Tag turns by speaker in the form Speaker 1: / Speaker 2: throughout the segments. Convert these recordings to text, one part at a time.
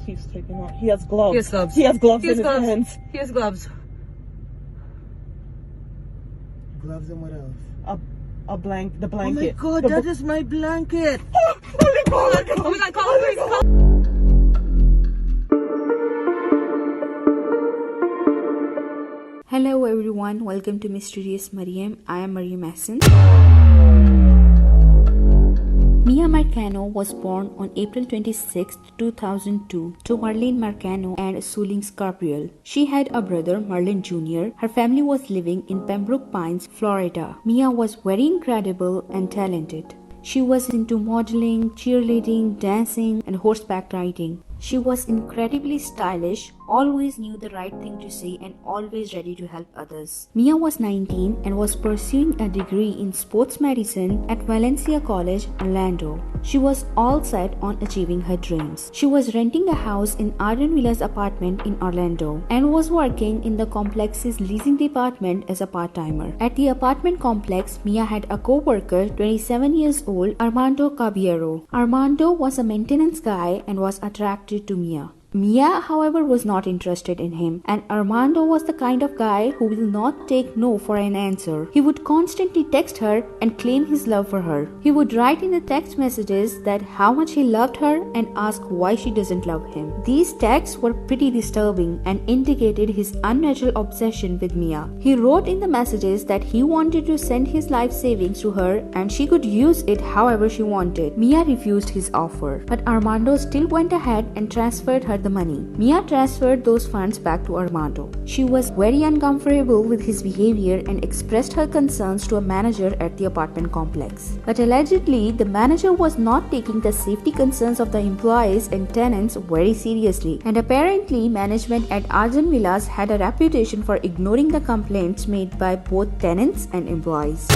Speaker 1: He's taking off. He has gloves.
Speaker 2: He has gloves.
Speaker 1: He has gloves
Speaker 2: He has
Speaker 1: in
Speaker 2: gloves.
Speaker 1: his hands.
Speaker 2: He has gloves.
Speaker 3: Gloves and what else?
Speaker 1: The blanket.
Speaker 3: Oh my God, that is my blanket.
Speaker 1: Oh my God.
Speaker 2: Oh my God, call the police.
Speaker 4: Hello everyone, welcome to Mysterious Mariam. I am Mariam. Miya Marcano was born on April 26, 2002 to Marlene Marcano and Suling Scarpiel. She had a brother, Marlene Jr. Her family was living in Pembroke Pines, Florida. Miya was very incredible and talented. She was into modeling, cheerleading, dancing, and horseback riding. She was incredibly stylish, always knew the right thing to say, and always ready to help others. Miya was 19 and was pursuing a degree in sports medicine at Valencia College, Orlando. She was all set on achieving her dreams. She was renting a house in Arden Villas apartment in Orlando and was working in the complex's leasing department as a part-timer. At the apartment complex, Miya had a co-worker, 27 years old, Armando Caballero. Armando was a maintenance guy and was attracted to Miya. Miya, however, was not interested in him, and Armando was the kind of guy who will not take no for an answer. He would constantly text her and claim his love for her. He would write in the text messages that how much he loved her and ask why she doesn't love him. These texts were pretty disturbing and indicated his unnatural obsession with Miya. He wrote in the messages that he wanted to send his life savings to her and she could use it however she wanted. Miya refused his offer, but Armando still went ahead and transferred her the money. Miya transferred those funds back to Armando. She was very uncomfortable with his behavior and expressed her concerns to a manager at the apartment complex. But allegedly, the manager was not taking the safety concerns of the employees and tenants very seriously, and apparently management at Arden Villas had a reputation for ignoring the complaints made by both tenants and employees.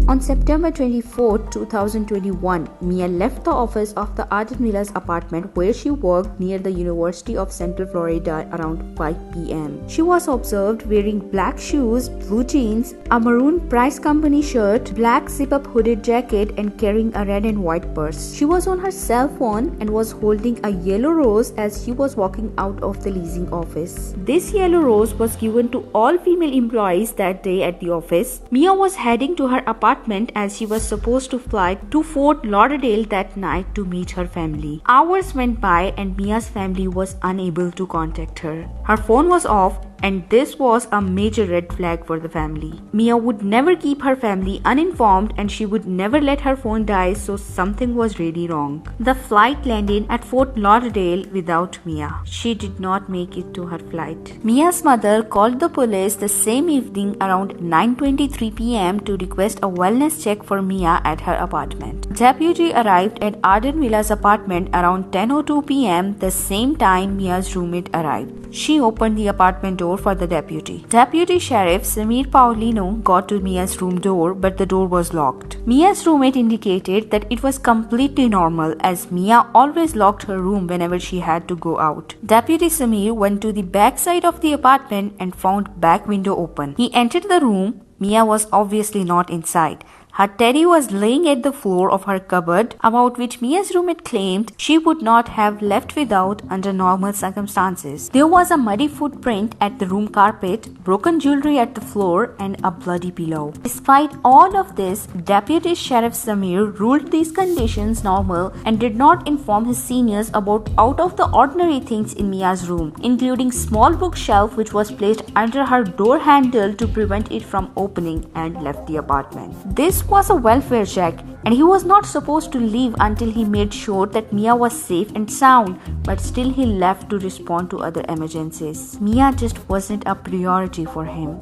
Speaker 4: On September 24, 2021, Miya left the office of the Arden Villas apartment where she worked near the University of Central Florida around 5 p.m. She was observed wearing black shoes, blue jeans, a maroon Price Company shirt, black zip-up hooded jacket, and carrying a red and white purse. She was on her cell phone and was holding a yellow rose as she was walking out of the leasing office. This yellow rose was given to all female employees that day at the office. Miya was heading to her apartment as she was supposed to fly to Fort Lauderdale that night to meet her family. Hours went by and Miya's family was unable to contact her. Her phone was off, and this was a major red flag for the family. Miya would never keep her family uninformed and she would never let her phone die, so something was really wrong. The flight landed at Fort Lauderdale without Miya. She did not make it to her flight. Miya's mother called the police the same evening around 9:23 p.m. to request a wellness check for Miya at her apartment. A deputy arrived at Arden Villas' apartment around 10:02 p.m. the same time Miya's roommate arrived. She opened the apartment door for the deputy. Deputy Sheriff Samir Paulino got to Miya's room door, but the door was locked. Miya's roommate indicated that it was completely normal as Miya always locked her room whenever she had to go out. Deputy Samir went to the back side of the apartment and found back window open. He entered the room. Miya was obviously not inside. Her teddy was laying at the floor of her cupboard, about which Miya's roommate claimed she would not have left without under normal circumstances. There was a muddy footprint at the room carpet, broken jewelry at the floor, and a bloody pillow. Despite all of this, Deputy Sheriff Samir ruled these conditions normal and did not inform his seniors about out-of-the-ordinary things in Miya's room, including small bookshelf which was placed under her door handle to prevent it from opening, and left the apartment. This was a welfare check and he was not supposed to leave until he made sure that Miya was safe and sound, but still he left to respond to other emergencies. Miya just wasn't a priority for him.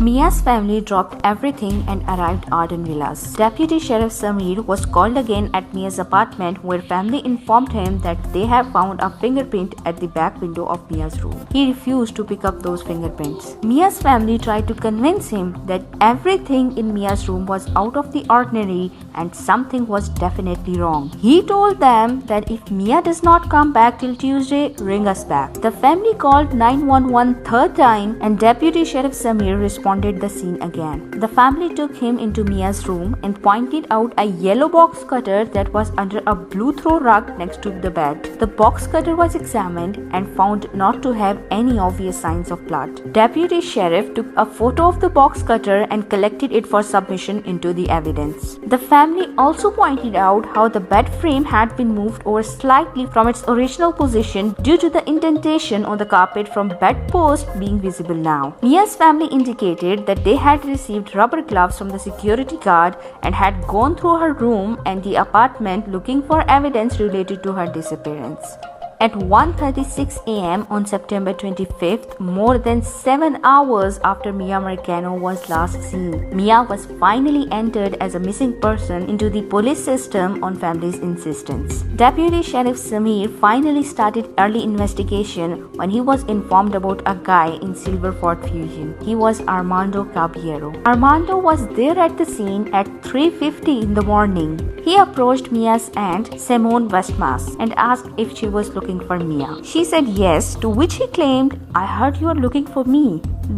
Speaker 4: Miya's family dropped everything and arrived at Arden Villas. Deputy Sheriff Samir was called again at Miya's apartment, where family informed him that they have found a fingerprint at the back window of Miya's room. He refused to pick up those fingerprints. Miya's family tried to convince him that everything in Miya's room was out of the ordinary and something was definitely wrong. He told them that if Miya does not come back till Tuesday, ring us back. The family called 911 third time and Deputy Sheriff Samir responded confronted the scene again. The family took him into Mia's room and pointed out a yellow box cutter that was under a blue throw rug next to the bed. The box cutter was examined and found not to have any obvious signs of blood. Deputy Sheriff took a photo of the box cutter and collected it for submission into the evidence. The family also pointed out how the bed frame had been moved over slightly from its original position due to the indentation on the carpet from bedpost being visible now. Mia's family indicated that they had received rubber gloves from the security guard and had gone through her room and the apartment looking for evidence related to her disappearance. At 1:36 a.m. on September 25th, more than 7 hours after Miya Marcano was last seen, Miya was finally entered as a missing person into the police system on family's insistence. Deputy Sheriff Sameer finally started early investigation when he was informed about a guy in Silverford Fusion. He was Armando Caballero. Armando was there at the scene at 3:50 in the morning. He approached Mia's aunt, Simone Westmas, and asked if she was looking for Miya. She said yes, to which he claimed, "I heard you are looking for me."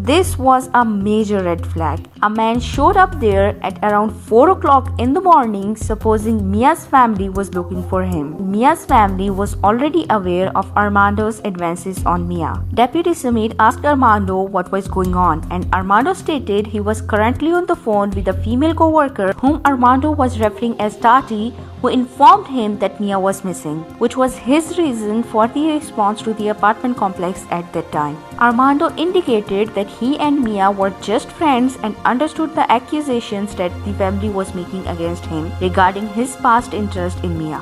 Speaker 4: This was a major red flag. A man showed up there at around 4 o'clock in the morning, supposing Mia's family was looking for him. Mia's family was already aware of Armando's advances on Miya. Deputy Sameer asked Armando what was going on, and Armando stated he was currently on the phone with a female co-worker whom Armando was referring as Tati, who informed him that Miya was missing, which was his reason for the response to the apartment complex at that time. Armando indicated that he and Miya were just friends and understood the accusations that the family was making against him regarding his past interest in Miya.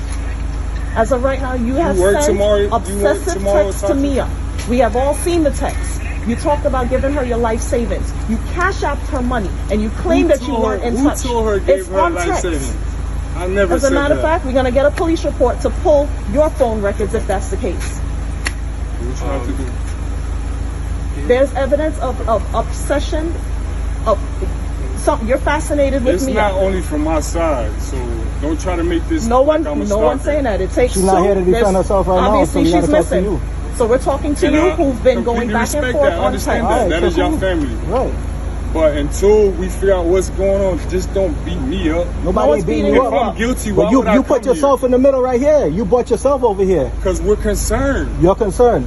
Speaker 1: As of right now, you have sent obsessive texts to Miya. We have all seen the text. You talked about giving her your life savings. You cash out her money, and you claim that you weren't in touch.
Speaker 2: Who told her gave
Speaker 1: it's
Speaker 2: her
Speaker 1: on
Speaker 2: life
Speaker 1: text.
Speaker 2: savings? I never
Speaker 1: As a
Speaker 2: said
Speaker 1: matter of
Speaker 2: that.
Speaker 1: fact, we're going to get a police report to pull your phone records if that's the case.
Speaker 2: What you have to do?
Speaker 1: There's evidence of obsession, you're fascinated with
Speaker 2: It's
Speaker 1: me.
Speaker 2: not only from my side, so don't try to make this.
Speaker 1: No
Speaker 2: like
Speaker 1: one,
Speaker 2: I'm a
Speaker 1: no one's
Speaker 2: stalker.
Speaker 1: saying that. It takes
Speaker 3: She's not here to defend herself right now,
Speaker 1: obviously
Speaker 3: so we gotta
Speaker 1: she's
Speaker 3: talk to
Speaker 1: missing.
Speaker 3: you.
Speaker 1: So we're talking to
Speaker 2: And
Speaker 1: you
Speaker 2: I
Speaker 1: who've been going
Speaker 2: completely
Speaker 1: back and
Speaker 2: respect
Speaker 1: forth
Speaker 2: that. I
Speaker 1: on
Speaker 2: understand
Speaker 1: text.
Speaker 2: that. That is your family.
Speaker 3: Right.
Speaker 2: But until we figure out what's going on, just don't beat me up.
Speaker 3: Nobody
Speaker 1: one's
Speaker 3: ain't beating
Speaker 1: beating
Speaker 3: you
Speaker 1: you
Speaker 3: up.
Speaker 2: If I'm guilty, why
Speaker 3: But you
Speaker 2: would I
Speaker 3: put
Speaker 2: come
Speaker 3: yourself in the middle right here. You brought yourself over here.
Speaker 2: Because we're concerned.
Speaker 3: You're concerned.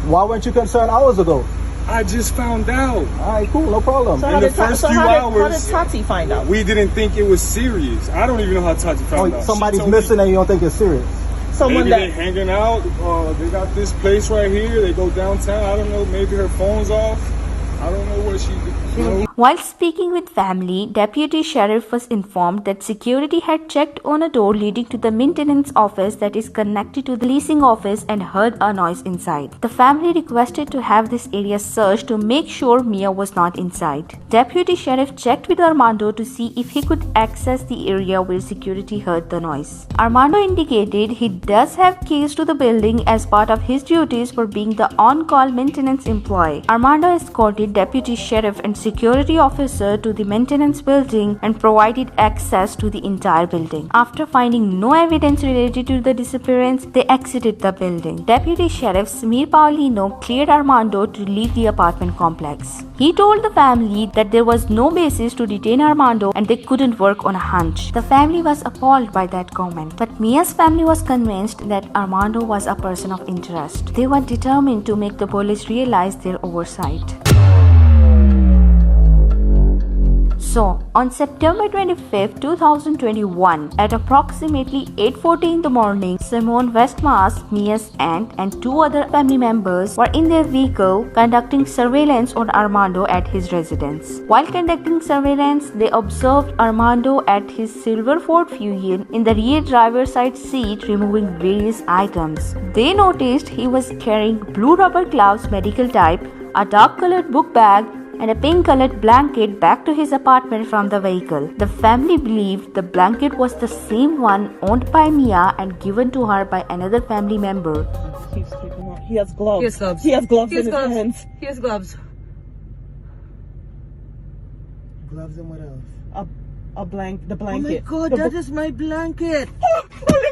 Speaker 3: Why weren't you concerned hours ago?
Speaker 2: I just found out.
Speaker 3: All right, cool, no problem.
Speaker 1: So
Speaker 2: In
Speaker 1: how
Speaker 2: the
Speaker 1: did,
Speaker 2: first few
Speaker 1: how did
Speaker 2: hours,
Speaker 1: Tati find out?
Speaker 2: We didn't think it was serious. I don't even know how Tati found out.
Speaker 3: Somebody's
Speaker 2: She told me
Speaker 3: missing and you don't think it's serious.
Speaker 1: Someone
Speaker 2: maybe they
Speaker 1: that
Speaker 2: hanging out. They got this place right here. They go downtown. I don't know. Maybe her phone's off. I don't know what she did. You know?
Speaker 4: While speaking with family, Deputy Sheriff was informed that security had checked on a door leading to the maintenance office that is connected to the leasing office and heard a noise inside. The family requested to have this area searched to make sure Miya was not inside. Deputy Sheriff checked with Armando to see if he could access the area where security heard the noise. Armando indicated he does have keys to the building as part of his duties for being the on-call maintenance employee. Armando escorted Deputy Sheriff and security officer to the maintenance building and provided access to the entire building. After finding no evidence related to the disappearance, they exited the building. Deputy Sheriff Sameer Paulino cleared Armando to leave the apartment complex. He told the family that there was no basis to detain Armando and they couldn't work on a hunch. The family was appalled by that comment, but Mia's family was convinced that Armando was a person of interest. They were determined to make the police realize their oversight. So, on September 25, 2021, at approximately 8:40 in the morning, Simone Westmas, Mia's aunt, and 2 other family members were in their vehicle conducting surveillance on Armando at his residence. While conducting surveillance, they observed Armando at his Silverford Fusion in the rear driver's side seat removing various items. They noticed he was carrying blue rubber gloves, medical type, a dark-colored book bag, and a pink-colored blanket back to his apartment from the vehicle. The family believed the blanket was the same one owned by Miya and given to her by another family member.
Speaker 1: he has gloves.
Speaker 5: He has gloves.
Speaker 1: He has gloves
Speaker 5: He has
Speaker 1: in his
Speaker 5: gloves.
Speaker 1: hands.
Speaker 5: He has gloves.
Speaker 3: Gloves and what else?
Speaker 1: The
Speaker 3: Oh my
Speaker 1: blanket.
Speaker 3: God,
Speaker 1: The
Speaker 3: that is my blanket.
Speaker 1: Holy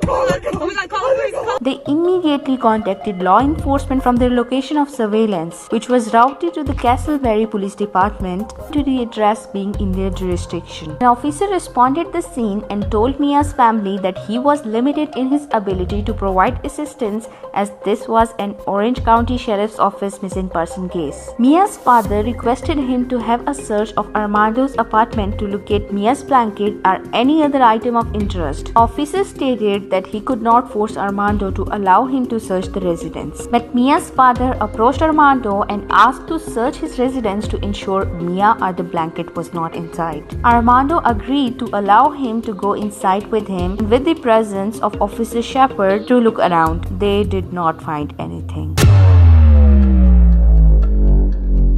Speaker 4: They immediately contacted law enforcement from their location of surveillance, which was routed to the Castleberry Police Department to the address being in their jurisdiction. An officer responded to the scene and told Mia's family that he was limited in his ability to provide assistance as this was an Orange County Sheriff's Office missing person case. Mia's father requested him to have a search of Armando's apartment to locate Mia's blanket or any other item of interest. Officers stated that he could not force Armando to allow him to search the residence. But Mia's father approached Armando and asked to search his residence to ensure Mia or the blanket was not inside. Armando agreed to allow him to go inside with him and with the presence of Officer Shepard to look around. They did not find anything.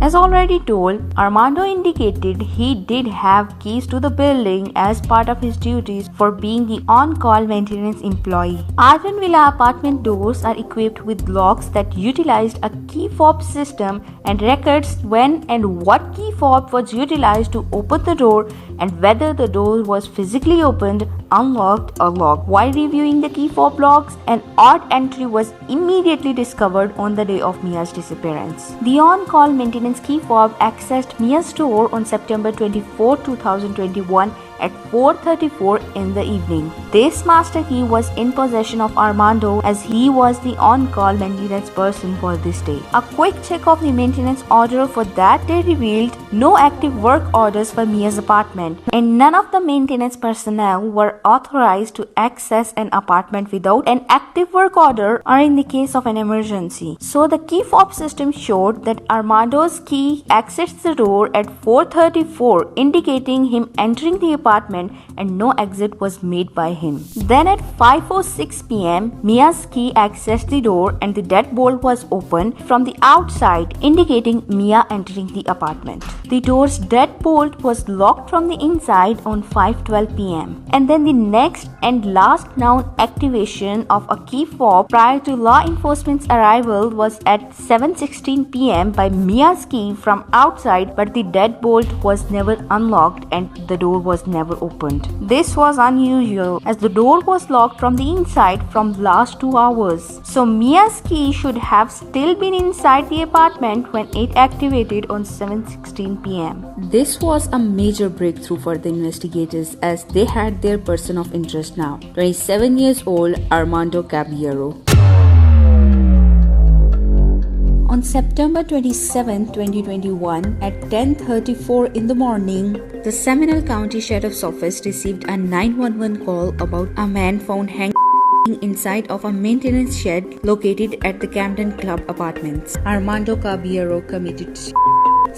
Speaker 4: As already told, Armando indicated he did have keys to the building as part of his duties for being the on-call maintenance employee. Arden Villa apartment doors are equipped with locks that utilized a key fob system and records when and what key fob was utilized to open the door and whether the door was physically opened, unlocked or locked. While reviewing the key fob logs, an odd entry was immediately discovered on the day of Mia's disappearance. The on-call maintenance key fob accessed Mia's door on September 24, 2021 at 4:34 in the evening. This master key was in possession of Armando as he was the on-call maintenance person for this day. A quick check of the maintenance order for that day revealed no active work orders for Mia's apartment, and none of the maintenance personnel were authorized to access an apartment without an active work order or in the case of an emergency. So the key fob system showed that Armando's key accessed the door at 4:34, indicating him entering the apartment and no exit was made by him. Then at 5:06 p.m., Mia's key accessed the door and the deadbolt was opened from the outside, indicating Mia entering the apartment. The door's deadbolt was locked from the inside on 5:12 p.m. And then the next and last known activation of a key fob prior to law enforcement's arrival was at 7:16 p.m. by Mia's key from outside, but the deadbolt was never unlocked and the door was never opened. This was unusual as the door was locked from the inside from last 2 hours. So Mia's key should have still been inside the apartment when it activated on 7:16 p.m. This was a major breakthrough for the investigators as they had their person of interest now, 27 years old Armando Caballero. On September 27, 2021, at 10:34 in the morning, the Seminole County Sheriff's Office received a 911 call about a man found hanging inside of a maintenance shed located at the Camden Club Apartments. Armando Caballero committed.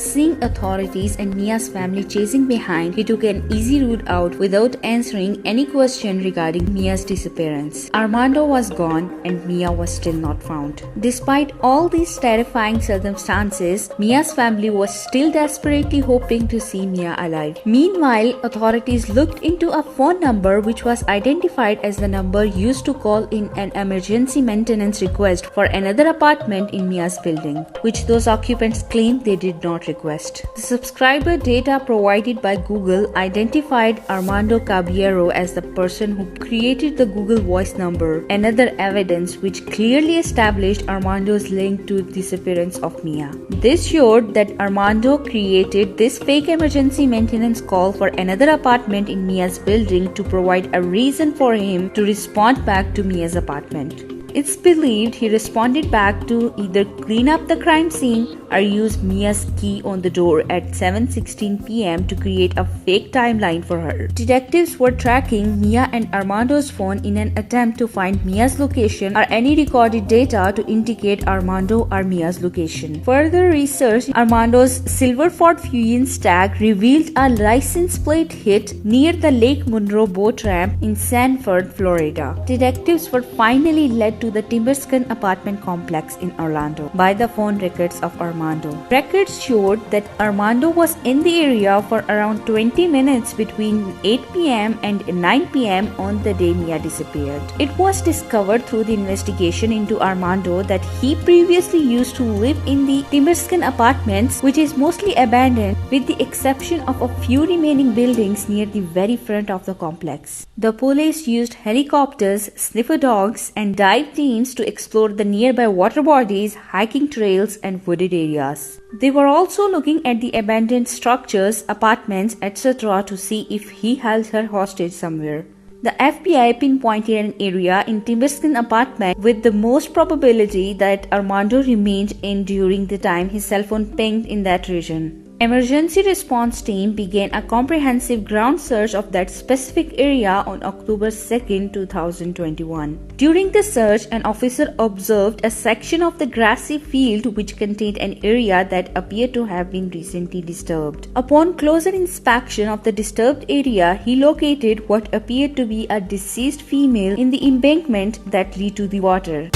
Speaker 4: Seeing authorities and Mia's family chasing behind, he took an easy route out without answering any question regarding Mia's disappearance. Armando was gone and Mia was still not found. Despite all these terrifying circumstances, Mia's family was still desperately hoping to see Mia alive. Meanwhile, authorities looked into a phone number which was identified as the number used to call in an emergency maintenance request for another apartment in Mia's building, which those occupants claimed they did not request. The subscriber data provided by Google identified Armando Caballero as the person who created the Google voice number, another evidence which clearly established Armando's link to the disappearance of Mia. This showed that Armando created this fake emergency maintenance call for another apartment in Mia's building to provide a reason for him to respond back to Mia's apartment. It's believed he responded back to either clean up the crime scene or use Mia's key on the door at 7:16 p.m. to create a fake timeline for her. Detectives were tracking Mia and Armando's phone in an attempt to find Mia's location or any recorded data to indicate Armando or Mia's location. Further research, Armando's silver Ford Fusion tag revealed a license plate hit near the Lake Monroe boat ramp in Sanford, Florida. Detectives were finally led to to the Timberskin apartment complex in Orlando by the phone records of Armando. Records showed that Armando was in the area for around 20 minutes between 8 p.m. and 9 p.m. on the day Miya disappeared. It was discovered through the investigation into Armando that he previously used to live in the Timberskin apartments, which is mostly abandoned with the exception of a few remaining buildings near the very front of the complex. The police used helicopters, sniffer dogs, and dive teams to explore the nearby water bodies, hiking trails, and wooded areas. They were also looking at the abandoned structures, apartments, etc. to see if he held her hostage somewhere. The FBI pinpointed an area in Timberskin apartment with the most probability that Armando remained in during the time his cell phone pinged in that region. Emergency response team began a comprehensive ground search of that specific area on October 2, 2021. During the search, an officer observed a section of the grassy field which contained an area that appeared to have been recently disturbed. Upon closer inspection of the disturbed area, he located what appeared to be a deceased female in the embankment that led to the water.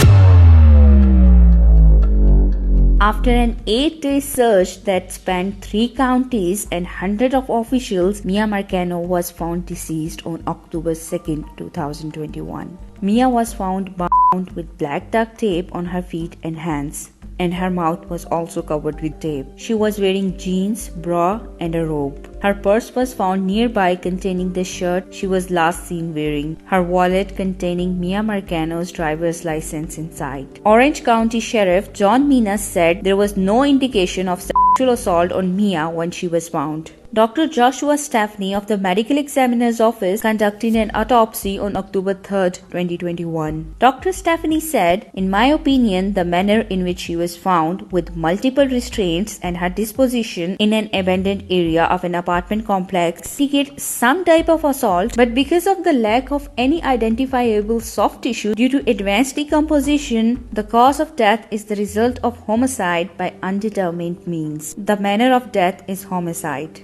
Speaker 4: After an 8-day search that spanned 3 counties and hundreds of officials, Miya Marcano was found deceased on October 2, 2021. Miya was found bound with black duct tape on her feet and hands, and her mouth was also covered with tape. She was wearing jeans, bra, and a robe. Her purse was found nearby containing the shirt she was last seen wearing. Her wallet containing Miya Marcano's driver's license inside. Orange County Sheriff John Minas said there was no indication of sexual assault on Miya when she was found. Dr. Joshua Stephanie of the Medical Examiner's Office conducted an autopsy on October 3, 2021. Dr. Stephanie said, "In my opinion, the manner in which she was found, with multiple restraints and her disposition in an abandoned area of an apartment complex, indicate some type of assault, but because of the lack of any identifiable soft tissue due to advanced decomposition, the cause of death is the result of homicide by undetermined means. The manner of death is homicide."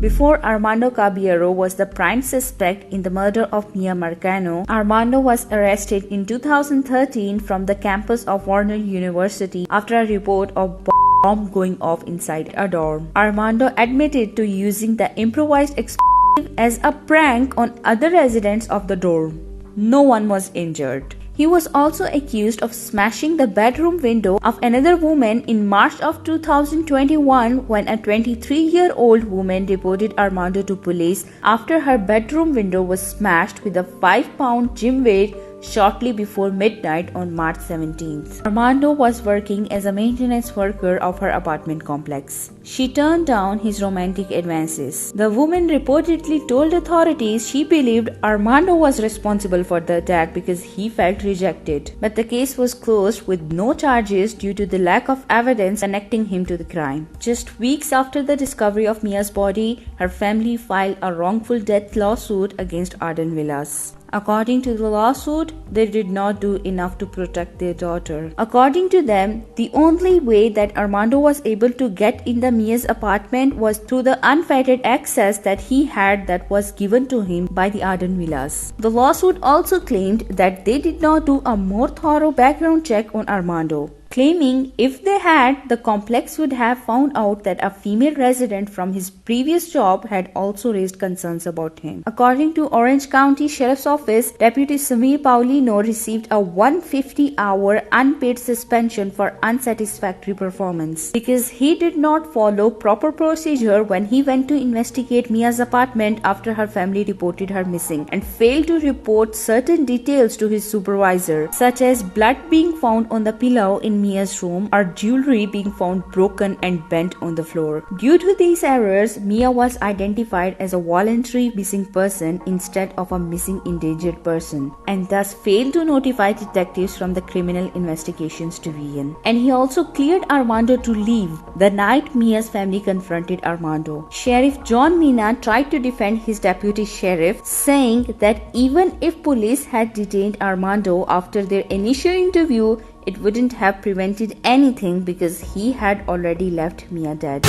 Speaker 4: Before Armando Caballero was the prime suspect in the murder of Miya Marcano, Armando was arrested in 2013 from the campus of Warner University after a report of bomb going off inside a dorm. Armando admitted to using the improvised explosive as a prank on other residents of the dorm. No one was injured. He was also accused of smashing the bedroom window of another woman in March of 2021 when a 23-year-old woman reported Armando to police after her bedroom window was smashed with a 5-pound gym weight shortly before midnight on March 17th. Armando was working as a maintenance worker of her apartment complex. She turned down his romantic advances. The woman reportedly told authorities she believed Armando was responsible for the attack because he felt rejected. But the case was closed with no charges due to the lack of evidence connecting him to the crime. Just weeks after the discovery of Miya's body, her family filed a wrongful death lawsuit against Arden Villas. According to the lawsuit, they did not do enough to protect their daughter. According to them, the only way that Armando was able to get in the Miya's apartment was through the unfettered access that he had that was given to him by the Arden Villas. The lawsuit also claimed that they did not do a more thorough background check on Armando, claiming if they had, the complex would have found out that a female resident from his previous job had also raised concerns about him. According to Orange County Sheriff's Office, Deputy Samir Paulino received a 150-hour unpaid suspension for unsatisfactory performance because he did not follow proper procedure when he went to investigate Miya's apartment after her family reported her missing and failed to report certain details to his supervisor, such as blood being found on the pillow in Miya's room or jewelry being found broken and bent on the floor. Due to these errors, Miya was identified as a voluntary missing person instead of a missing endangered person, and thus failed to notify detectives from the Criminal Investigations Division. And he also cleared Armando to leave the night Miya's family confronted Armando. Sheriff John Mina tried to defend his deputy sheriff, saying that even if police had detained Armando after their initial interview, it wouldn't have prevented anything because he had already left Miya dead.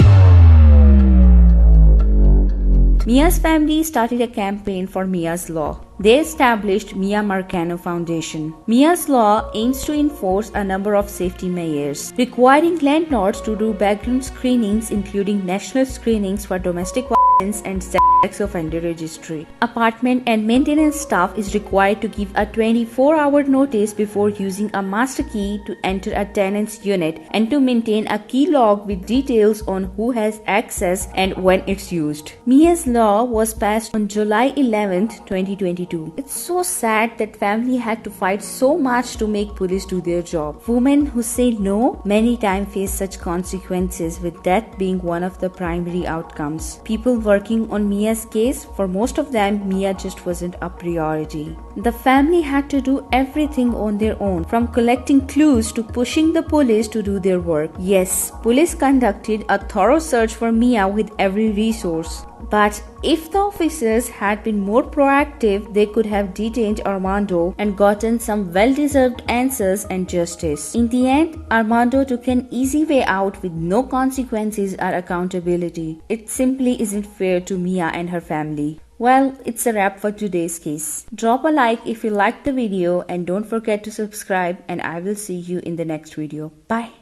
Speaker 4: Miya's family started a campaign for Miya's law. They established Miya Marcano Foundation. Miya's law aims to enforce a number of safety measures, requiring landlords to do background screenings, including national screenings for domestic violence and sex offender registry. Apartment and maintenance staff is required to give a 24-hour notice before using a master key to enter a tenant's unit and to maintain a key log with details on who has access and when it's used. Miya's law was passed on July 11, 2022. It's so sad that family had to fight so much to make police do their job. Women who say no many times face such consequences, with death being one of the primary outcomes. People working on Miya's case, for most of them, Miya just wasn't a priority. The family had to do everything on their own, from collecting clues to pushing the police to do their work. Yes, police conducted a thorough search for Miya with every resource. But if the officers had been more proactive, they could have detained Armando and gotten some well-deserved answers and justice. In the end, Armando took an easy way out with no consequences or accountability. It simply isn't fair to Miya and her family. Well, it's a wrap for today's case. Drop a like if you liked the video and don't forget to subscribe, and I will see you in the next video. Bye.